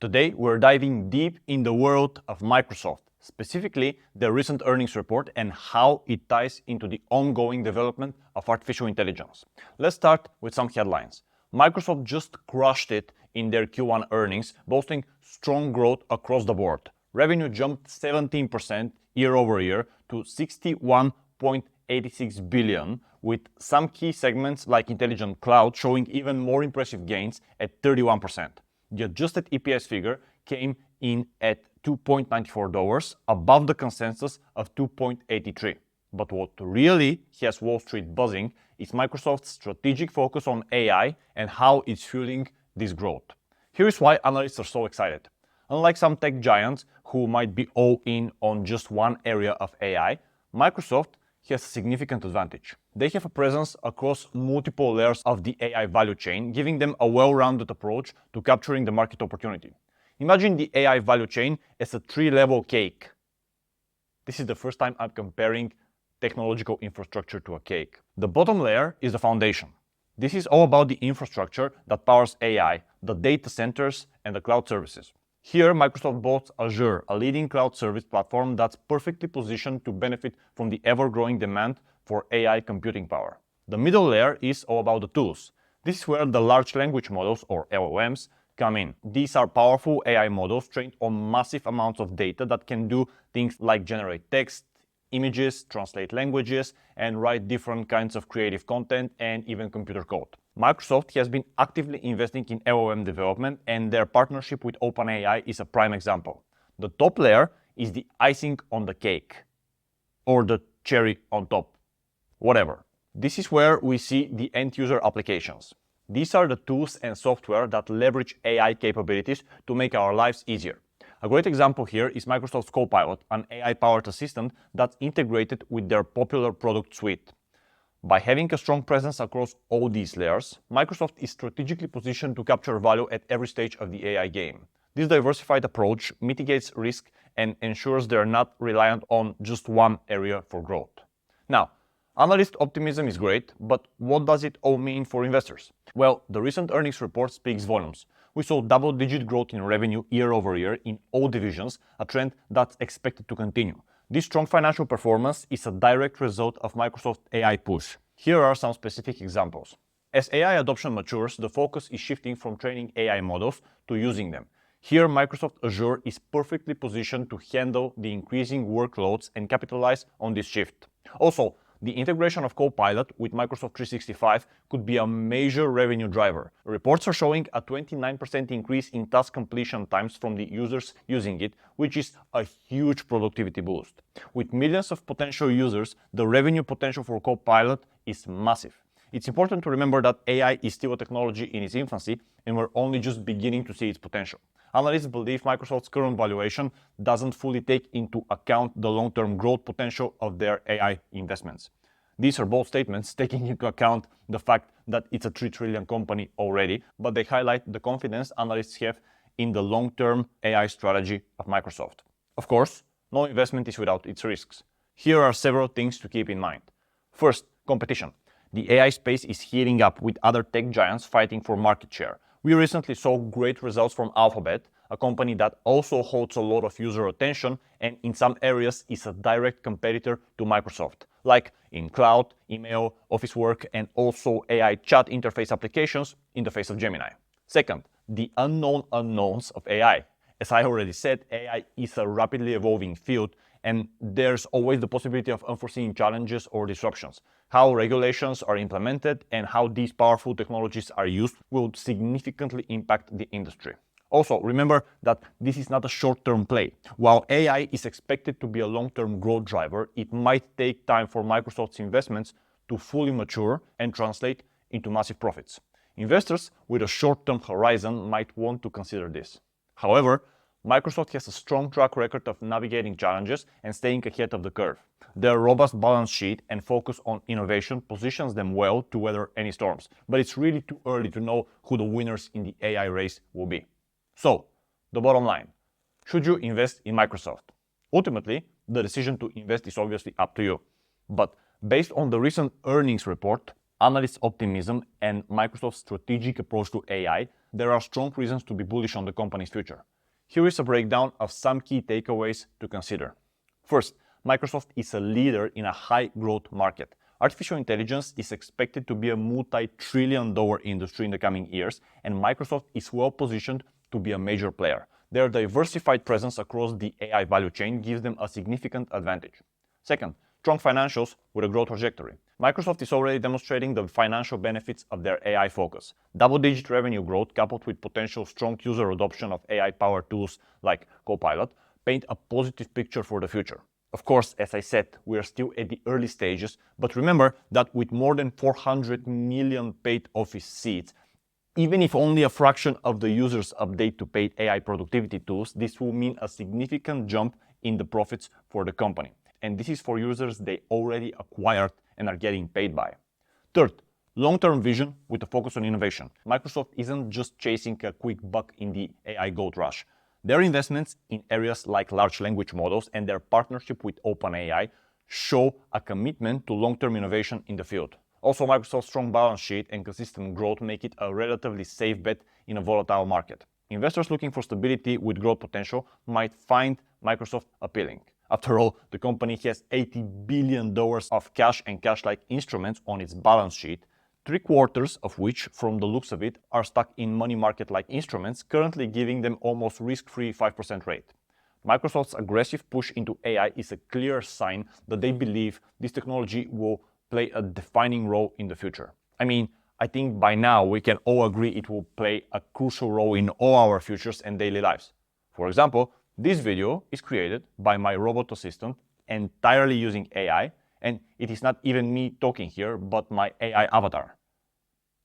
Today, we're diving deep in the world of Microsoft, specifically the recent earnings report and how it ties into the ongoing development of artificial intelligence. Let's start with some headlines. Microsoft just crushed it in their Q1 earnings, boasting strong growth across the board. Revenue jumped 17% year over year to 61.86 billion, with some key segments like Intelligent Cloud showing even more impressive gains at 31%. The adjusted EPS figure came in at $2.94, above the consensus of $2.83. But what really has Wall Street buzzing is Microsoft's strategic focus on AI and how it's fueling this growth. Here is why analysts are so excited. Unlike some tech giants who might be all in on just one area of AI, Microsoft has a significant advantage. They have a presence across multiple layers of the AI value chain, giving them a well-rounded approach to capturing the market opportunity. Imagine the AI value chain as a three-level cake. This is the first time I'm comparing technological infrastructure to a cake. The bottom layer is the foundation. This is all about the infrastructure that powers AI, the data centers, and the cloud services. Here, Microsoft bought Azure, a leading cloud service platform that's perfectly positioned to benefit from the ever-growing demand for AI computing power. The middle layer is all about the tools. This is where the large language models, or LLMs, come in. These are powerful AI models trained on massive amounts of data that can do things like generate text, images, translate languages, and write different kinds of creative content and even computer code. Microsoft has been actively investing in LLM development, and their partnership with OpenAI is a prime example. The top layer is the icing on the cake, or the cherry on top, whatever. This is where we see the end-user applications. These are the tools and software that leverage AI capabilities to make our lives easier. A great example here is Microsoft's Copilot, an AI-powered assistant that's integrated with their popular product suite. By having a strong presence across all these layers, Microsoft is strategically positioned to capture value at every stage of the AI game. This diversified approach mitigates risk and ensures they're not reliant on just one area for growth. Now, analyst optimism is great, but what does it all mean for investors? Well, the recent earnings report speaks volumes. We saw double-digit growth in revenue year over year in all divisions, a trend that's expected to continue. This strong financial performance is a direct result of Microsoft's AI push. Here are some specific examples. As AI adoption matures, the focus is shifting from training AI models to using them. Here, Microsoft Azure is perfectly positioned to handle the increasing workloads and capitalize on this shift. Also, the integration of Copilot with Microsoft 365 could be a major revenue driver. Reports are showing a 29% increase in task completion times from the users using it, which is a huge productivity boost. With millions of potential users, the revenue potential for Copilot is massive. It's important to remember that AI is still a technology in its infancy, and we're only just beginning to see its potential. Analysts believe Microsoft's current valuation doesn't fully take into account the long-term growth potential of their AI investments. These are bold statements, taking into account the fact that it's a $3 trillion company already, but they highlight the confidence analysts have in the long-term AI strategy of Microsoft. Of course, no investment is without its risks. Here are several things to keep in mind. First, competition. The AI space is heating up with other tech giants fighting for market share. We recently saw great results from Alphabet, a company that also holds a lot of user attention and in some areas is a direct competitor to Microsoft, like in cloud, email, office work, and also AI chat interface applications in the face of Gemini. Second, the unknown unknowns of AI. As I already said, AI is a rapidly evolving field, and there's always the possibility of unforeseen challenges or disruptions. How regulations are implemented and how these powerful technologies are used will significantly impact the industry. Also, remember that this is not a short-term play. While AI is expected to be a long-term growth driver, it might take time for Microsoft's investments to fully mature and translate into massive profits. Investors with a short-term horizon might want to consider this. However, Microsoft has a strong track record of navigating challenges and staying ahead of the curve. Their robust balance sheet and focus on innovation positions them well to weather any storms, but it's really too early to know who the winners in the AI race will be. So, the bottom line, should you invest in Microsoft? Ultimately, the decision to invest is obviously up to you. But based on the recent earnings report, analyst optimism, and Microsoft's strategic approach to AI, there are strong reasons to be bullish on the company's future. Here is a breakdown of some key takeaways to consider. First, Microsoft is a leader in a high-growth market. Artificial intelligence is expected to be a multi-trillion-dollar industry in the coming years, and Microsoft is well-positioned to be a major player. Their diversified presence across the AI value chain gives them a significant advantage. Second, strong financials with a growth trajectory. Microsoft is already demonstrating the financial benefits of their AI focus. Double-digit revenue growth coupled with potential strong user adoption of AI-powered tools like Copilot paint a positive picture for the future. Of course, as I said, we are still at the early stages, but remember that with more than 400 million paid Office seats, even if only a fraction of the users update to paid AI productivity tools, this will mean a significant jump in the profits for the company. And this is for users they already acquired and are getting paid by. Third, long-term vision with a focus on innovation. Microsoft isn't just chasing a quick buck in the AI gold rush. Their investments in areas like large language models and their partnership with OpenAI show a commitment to long-term innovation in the field. Also, Microsoft's strong balance sheet and consistent growth make it a relatively safe bet in a volatile market. Investors looking for stability with growth potential might find Microsoft appealing. After all, the company has $80 billion of cash and cash-like instruments on its balance sheet, 3/4 of which, from the looks of it, are stuck in money market-like instruments, currently giving them almost risk-free 5% rate. Microsoft's aggressive push into AI is a clear sign that they believe this technology will play a defining role in the future. I think by now we can all agree it will play a crucial role in all our futures and daily lives. For example, this video is created by my robot assistant entirely using AI, and it is not even me talking here, but my AI avatar.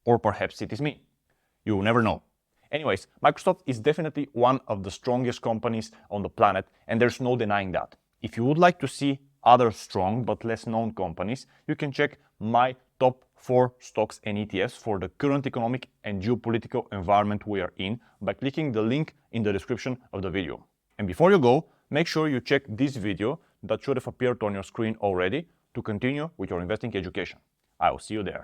Or perhaps it is me. You will never know. Anyways, Microsoft is definitely one of the strongest companies on the planet, and there's no denying that. If you would like to see other strong but less known companies, you can check my top 4 stocks and ETFs for the current economic and geopolitical environment we are in by clicking the link in the description of the video. And before you go, make sure you check this video that should have appeared on your screen already to continue with your investing education. I will see you there.